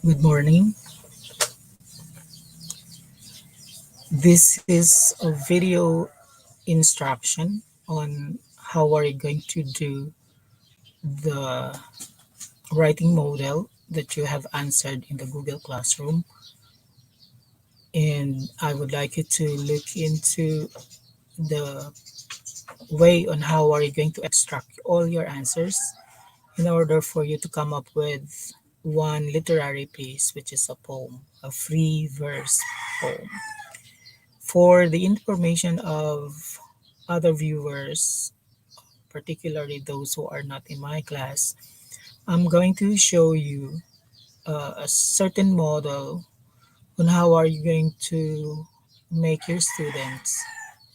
Good morning. This is a video instruction on how are you going to do the writing model that you have answered in the Google Classroom. And I would like you to look into the way on how are you going to extract all your answers in order for you to come up with one literary piece, which is a poem, a free verse poem. For the information of other viewers, particularly those who are not in my class, I'm going to show you a certain model on how are you going to make your students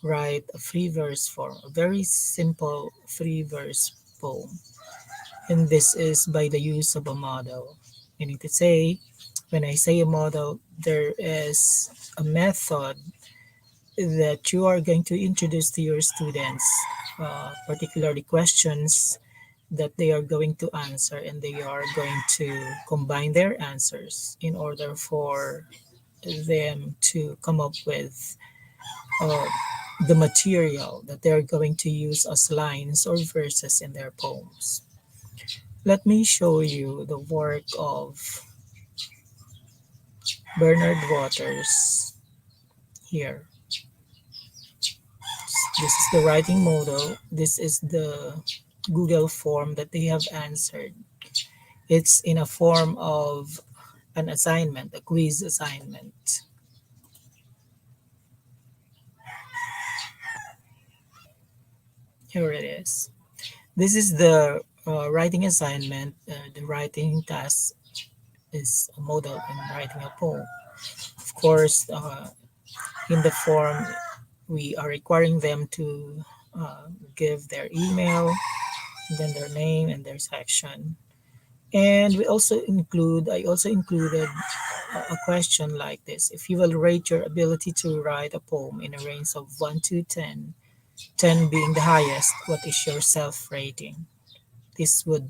write a free verse form, a very simple free verse poem. And this is by the use of a model. Meaning to say, when I say a model, there is a method that you are going to introduce to your students, particularly questions that they are going to answer, and they are going to combine their answers in order for them to come up with uh, the material that they are going to use as lines or verses in their poems. Let me show you the work of Bernard Waters here. This is the writing model. This is the Google form that they have answered. It's in a form of an assignment, a quiz assignment. Here it is. This is the writing assignment. The writing task is a model in writing a poem. Of course, in the form, we are requiring them to give their email, then their name and their section. And I also included a question like this. If you will rate your ability to write a poem in a range of 1 to 10, 10 being the highest, what is your self rating? This would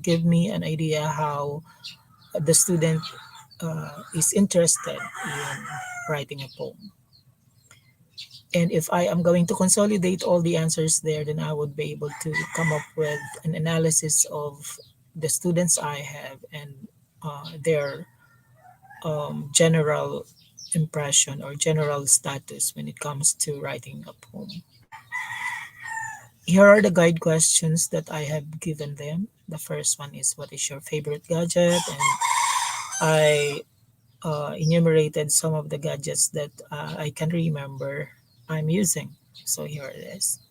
give me an idea how the student is interested in writing a poem. And if I am going to consolidate all the answers there, then I would be able to come up with an analysis of the students I have and their general impression or general status when it comes to writing a poem. Here are the guide questions that I have given them. The first one is, what is your favorite gadget? And I enumerated some of the gadgets that I can remember I'm using. So here it is.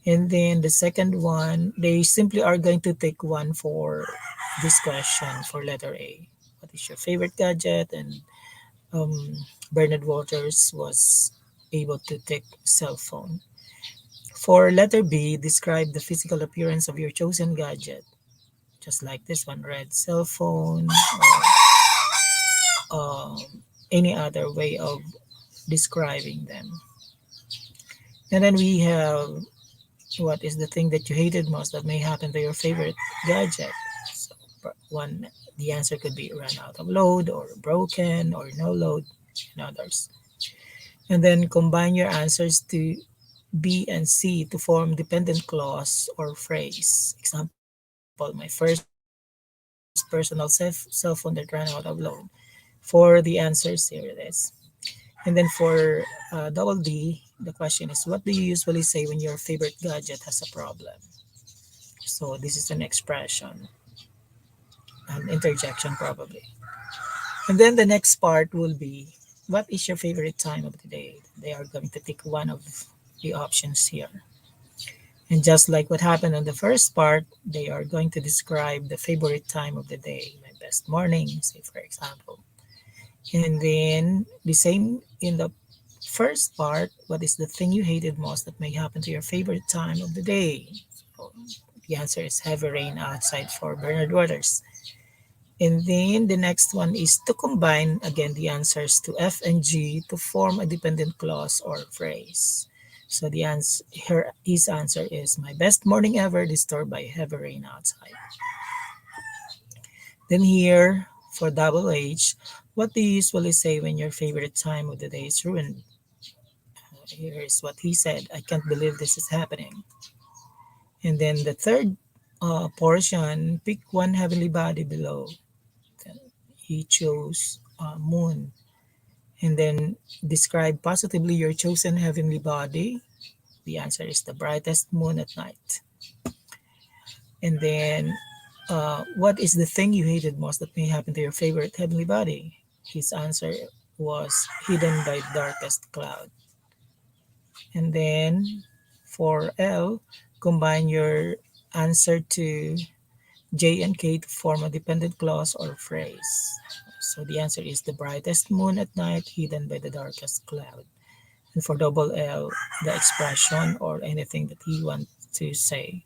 And then the second one, they simply are going to take one for this question for letter A. What is your favorite gadget? And Bernard Waters was able to take cell phone. For letter B, describe the physical appearance of your chosen gadget. Just like this one, red cell phone, or any other way of describing them. And then we have, what is the thing that you hated most that may happen to your favorite gadget? So one, the answer could be run out of load or broken or no load and others. And then combine your answers to B and C to form dependent clause or phrase. Example, my first personal cell phone that ran out of load. For the answers, here it is. And then for double D, the question is, what do you usually say when your favorite gadget has a problem? So this is an expression, an interjection probably. And then the next part will be, what is your favorite time of the day? They are going to pick one of the options here. And just like what happened on the first part, they are going to describe the favorite time of the day, my best morning, say for example. And then the same in the first part, what is the thing you hated most that may happen to your favorite time of the day? So the answer is heavy rain outside for Bernard Waters. And then the next one is to combine again the answers to F and G to form a dependent clause or phrase. So the answer, his answer is, my best morning ever disturbed by heavy rain outside. Then here For Double H, what do you usually say when your favorite time of the day is ruined? Here's what he said: I can't believe this is happening. And then the third portion, pick one heavenly body below. Then he chose moon. And then describe positively your chosen heavenly body. The answer is the brightest moon at night. And then, what is the thing you hated most that may happen to your favorite heavenly body? His answer was hidden by darkest cloud. And then, for L, combine your answer to J and K to form a dependent clause or phrase. So the answer is the brightest moon at night hidden by the darkest cloud. And for double L, the expression or anything that he wants to say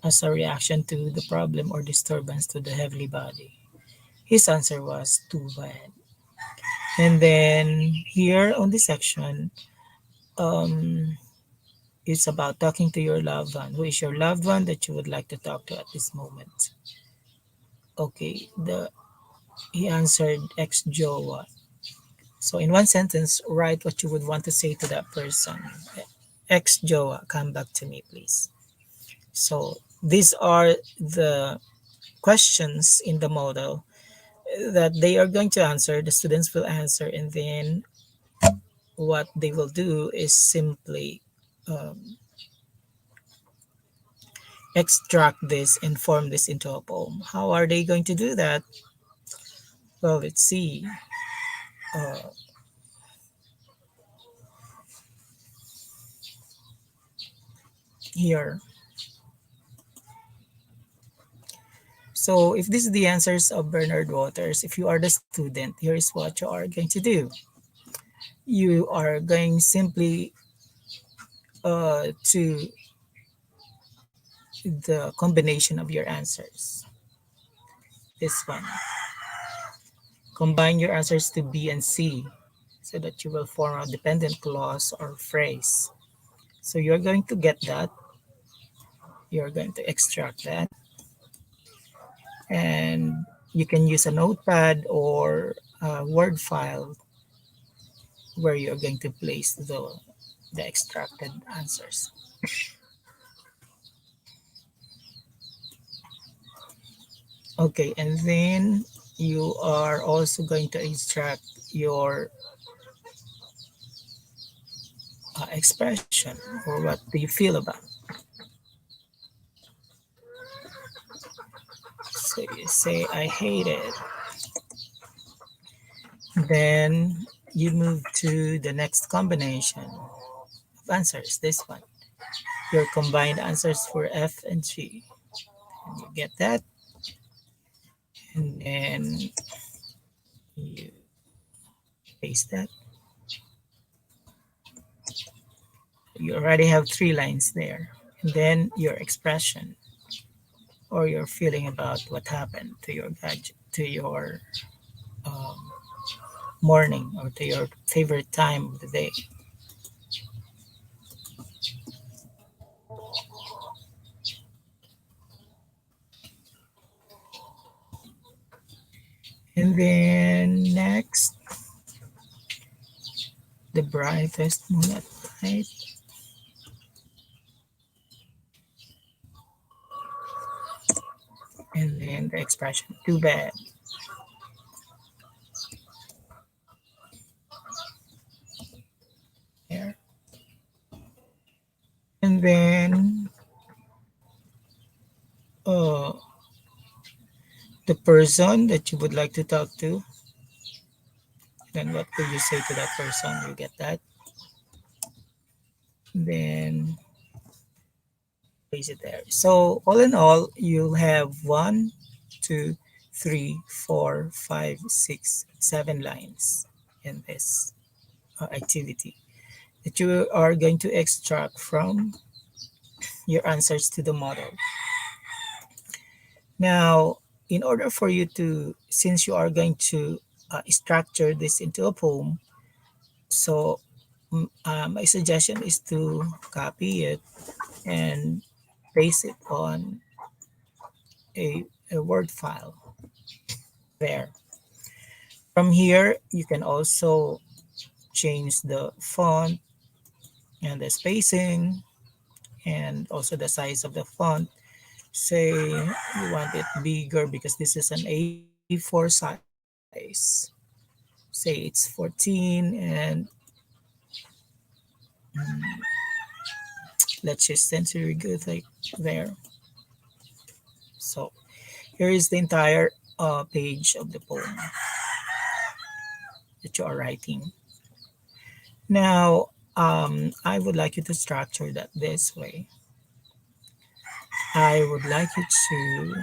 as a reaction to the problem or disturbance to the heavenly body. His answer was too bad. And then here on this section, um, it's about talking to your loved one. Who is your loved one that you would like to talk to at this moment? Okay, the he answered ex Jowa. So in one sentence, write what you would want to say to that person. Ex Jowa, come back to me, please. So these are the questions in the model that they are going to answer. The students will answer, and then what they will do is simply um, extract this and form this into a poem. How are they going to do that? Well, let's see. Uh, Here. So if this is the answers of Bernard Waters, if you are the student, here is what you are going to do. You are going simply to the combination of your answers. This one. Combine your answers to B and C so that you will form a dependent clause or phrase. So you're going to get that. You're going to extract that. And you can use a notepad or a Word file where you're going to place the extracted answers. Okay, and then you are also going to extract your expression or what do you feel about. So you say, I hate it. Then you move to the next combination of answers, this one. Your combined answers for F and G. And you get that. And then you paste that. You already have three lines there. And then your expression or your feeling about what happened to your gadget, to your um, morning or to your favorite time of the day. And then next, the brightest moon at night. And then the expression, too bad. There. And then uh, the person that you would like to talk to. Then what will you say to that person? You get that. Then place it there. So all in all, you'll have 1, 2, 3, 4, 5, 6, 7 lines in this activity that you are going to extract from your answers to the model. Now, in order for you to, since you are going to structure this into a poem, so my suggestion is to copy it and paste it on a Word file. there. From here, you can also change the font and the spacing and also the size of the font. Say you want it bigger because this is an A4 size. Say it's 14 and let's just censor good like there. So here is the entire page of the poem that you are writing. Now, I would like you to structure that this way. I would like you to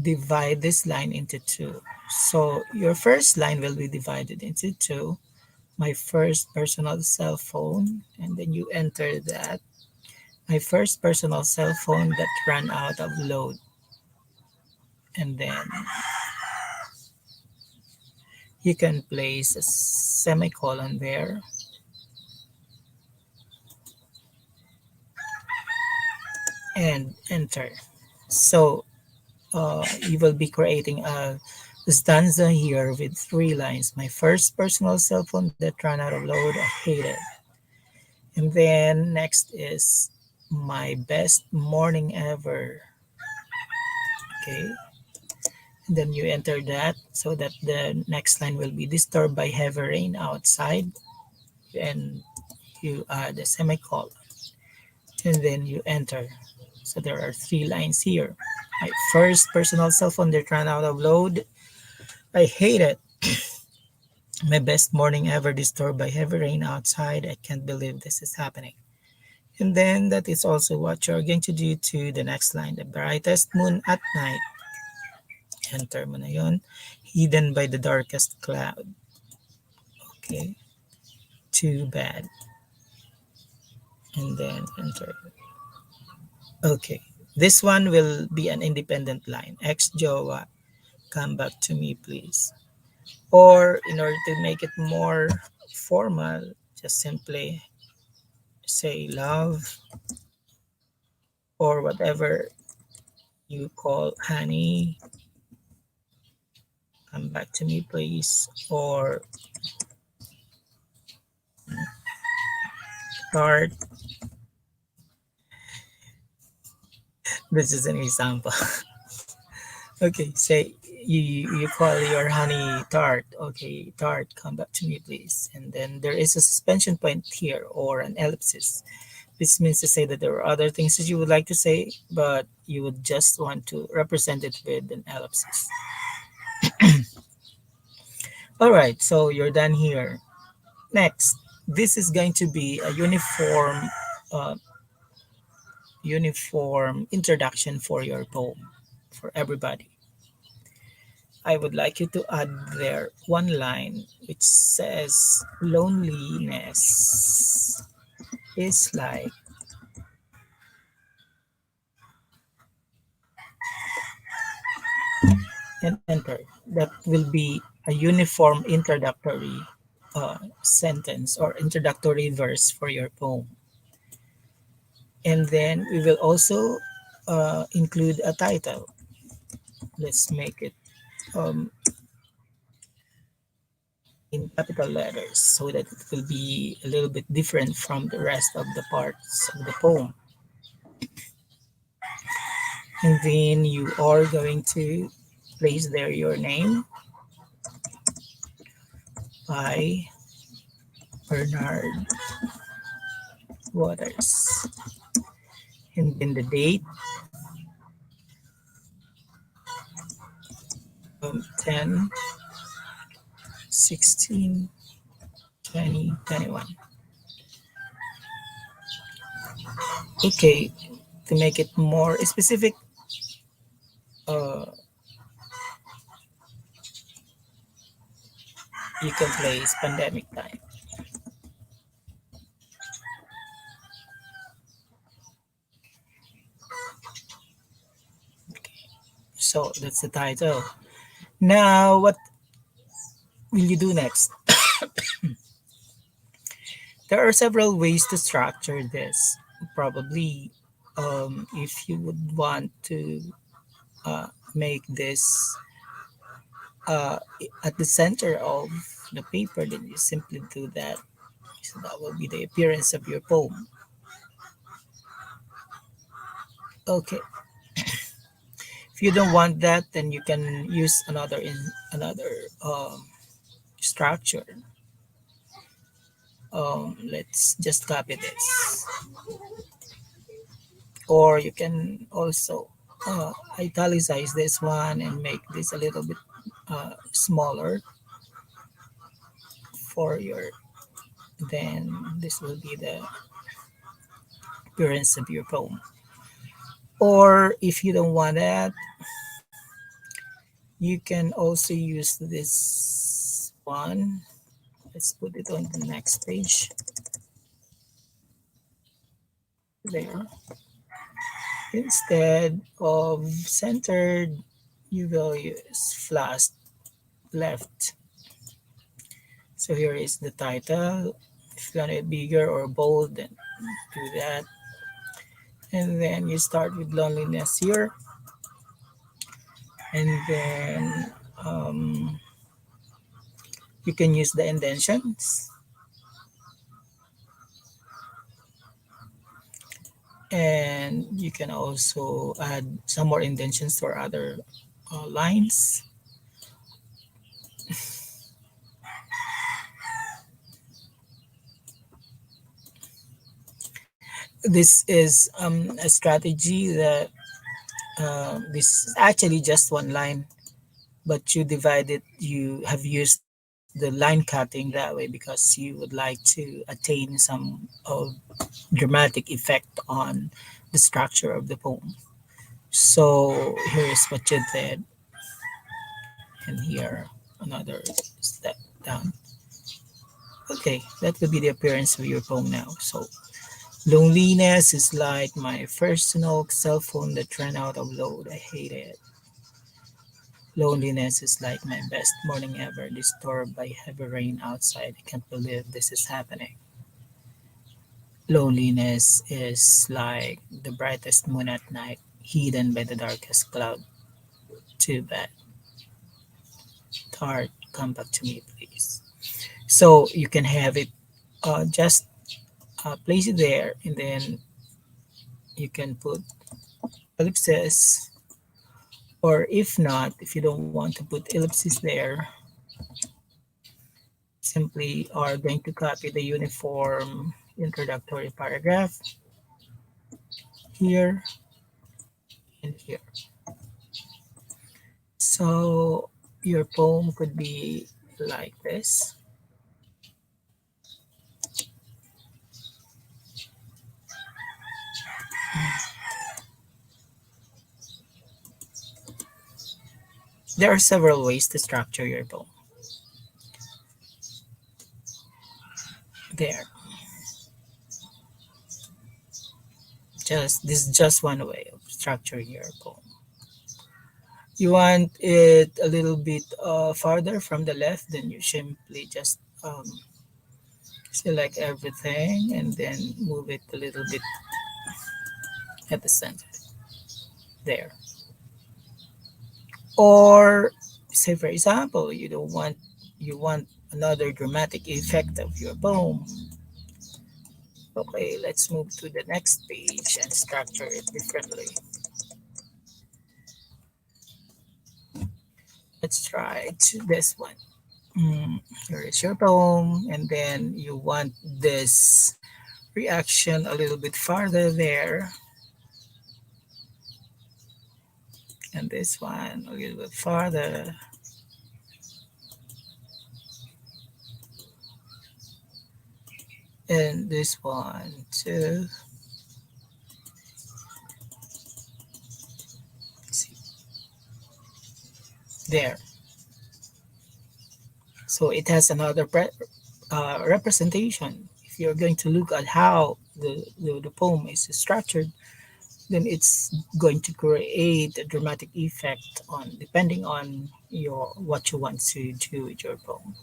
divide this line into two. So your first line will be divided into two. My first personal cell phone, and then you enter that. My first personal cell phone that ran out of load, and then you can place a semicolon there and enter. So you will be creating a stanza here with three lines. My first personal cell phone that ran out of load, I hate it. And then next is my best morning ever. Okay. And then you enter that so that the next line will be disturbed by heavy rain outside. And you add a semicolon. And then you enter. So there are three lines here. My first personal cell phone that ran out of load. I hate it. My best morning ever disturbed by heavy rain outside. I can't believe this is happening. And then that is also what you're going to do to the next line. The brightest moon at night. Enter mo na yun. Hidden by the darkest cloud. Okay. Too bad. And then enter. Okay. This one will be an independent line. Ex-Jowa, come back to me, please. Or in order to make it more formal, just simply say love or whatever you call honey, come back to me, please. Or heart. This is an example. Okay, say you call your honey tart. Okay, tart, come back to me, please. And then there is a suspension point here or an ellipsis. This means to say that there are other things that you would like to say, but you would just want to represent it with an ellipsis. All right, so you're done here. Next, this is going to be a uh, uniform introduction for your poem for everybody. I would like you to add there one line which says loneliness is like, and enter. That will be a uniform introductory sentence or introductory verse for your poem. And then we will also include a title. Let's make it um, in capital letters so that it will be a little bit different from the rest of the parts of the poem. And then you are going to place there your name by Bernard Waters. And then the date 10 16 2021. Okay, to make it more specific, uh, you can place pandemic time. So that's the title. Now, what will you do next? There are several ways to structure this. Probably, if you would want to make this at the center of the paper, then you simply do that. So that will be the appearance of your poem. Okay, if you don't want that, then you can use another structure. Let's just copy this, or you can also italicize this one and make this a little bit smaller for your. Then this will be the appearance of your poem. Or if you don't want that, you can also use this one. Let's put it on the next page. There. Instead of centered, you will use flash left. So here is the title. If you want it bigger or bold, then do that. And then you start with loneliness here. And then you can use the indentions. And you can also add some more indentions for other lines. This is a strategy that this is actually just one line, but you divide it. You have used the line cutting that way because you would like to attain some dramatic effect on the structure of the poem. So here is what you did, and here another step down. Okay, that will be the appearance of your poem now. So loneliness is like my personal cell phone that ran out of load. I hate it. Loneliness is like my best morning ever, disturbed by heavy rain outside. I can't believe this is happening. Loneliness is like the brightest moon at night, hidden by the darkest cloud. Too bad. Heart, come back to me, please. So you can have it just place it there, and then you can put ellipses. Or if not, if you don't want to put ellipses there, simply are going to copy the uniform introductory paragraph here and here. So your poem could be like this. There are several ways to structure your poem. There. Just this is just one way of structuring your poem. You want it a little bit farther from the left, then you simply just select everything and then move it a little bit at the center there. Or say for example, you want another dramatic effect of your poem. Okay, let's move to the next page and structure it differently. Let's try this one. Here is your poem, and then you want this reaction a little bit farther there, and this one a little bit farther, and this one too. See, there. So it has another representation. If you're going to look at how the poem is structured, then it's going to create a dramatic effect on depending on your what you want to do with your poem.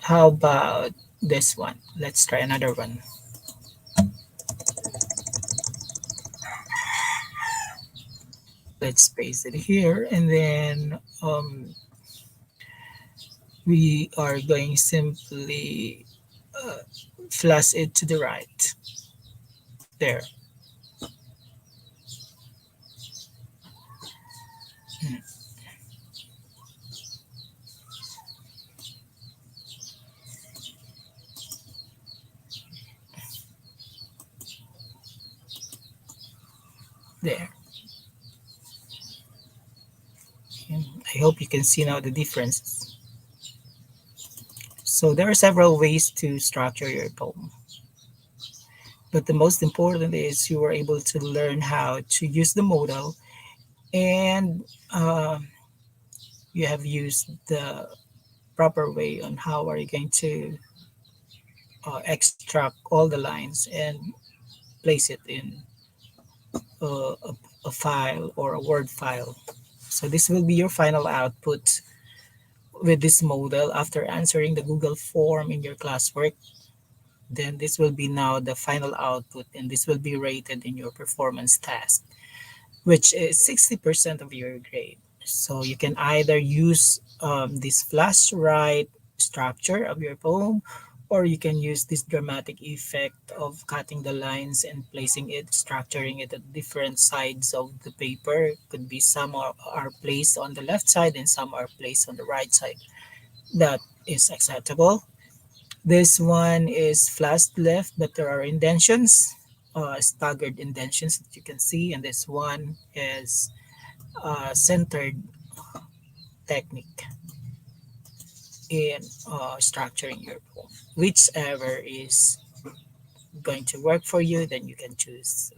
How about this one? Let's try another one. Let's paste it here, and then we are going simply uh, flash it to the right. There. Mm, there. And I hope you can see now the differences. So there are several ways to structure your poem, but the most important is you were able to learn how to use the modal, and uh, you have used the proper way on how are you going to extract all the lines and place it in a file or a Word file. So this will be your final output with this model after answering the Google form in your classwork. Then this will be now the final output, and this will be rated in your performance task, which is 60% of your grade. So you can either use this flash write structure of your poem, or you can use this dramatic effect of cutting the lines and placing it, structuring it at different sides of the paper. Could be some are placed on the left side and some are placed on the right side. That is acceptable. This one is flashed left, but there are indentions, staggered indentions that you can see, and this one is centered technique in structuring your poem. Whichever is going to work for you, then you can choose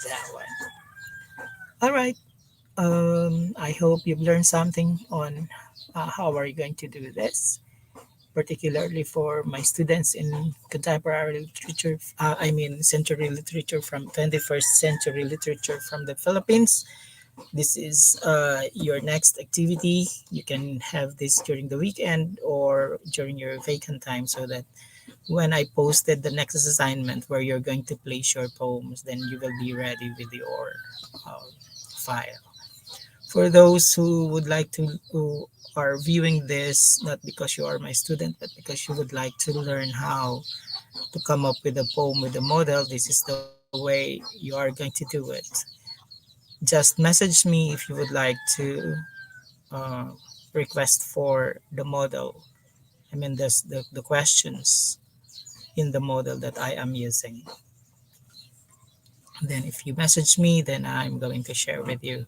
that one. All right. I hope you've learned something on how are you going to do this, particularly for my students in contemporary literature. I mean, century literature from 21st century literature from the Philippines. This is your next activity. You can have this during the weekend or during your vacant time, so that when I posted the next assignment where you're going to place your poems, then you will be ready with your file. For those who would like to, who are viewing this not because you are my student, but because you would like to learn how to come up with a poem with a model, this is the way you are going to do it. Just message me if you would like to uh, request for the model. I mean, the questions in the model that I am using. Then, if you message me, then I'm going to share with you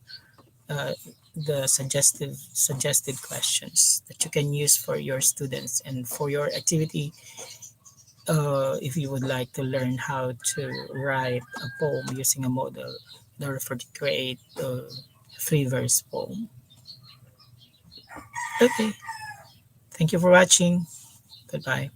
uh, the suggested questions that you can use for your students and for your activity. If you would like to learn how to write a poem using a model in order for to create a three-verse poem. Okay, thank you for watching. Goodbye.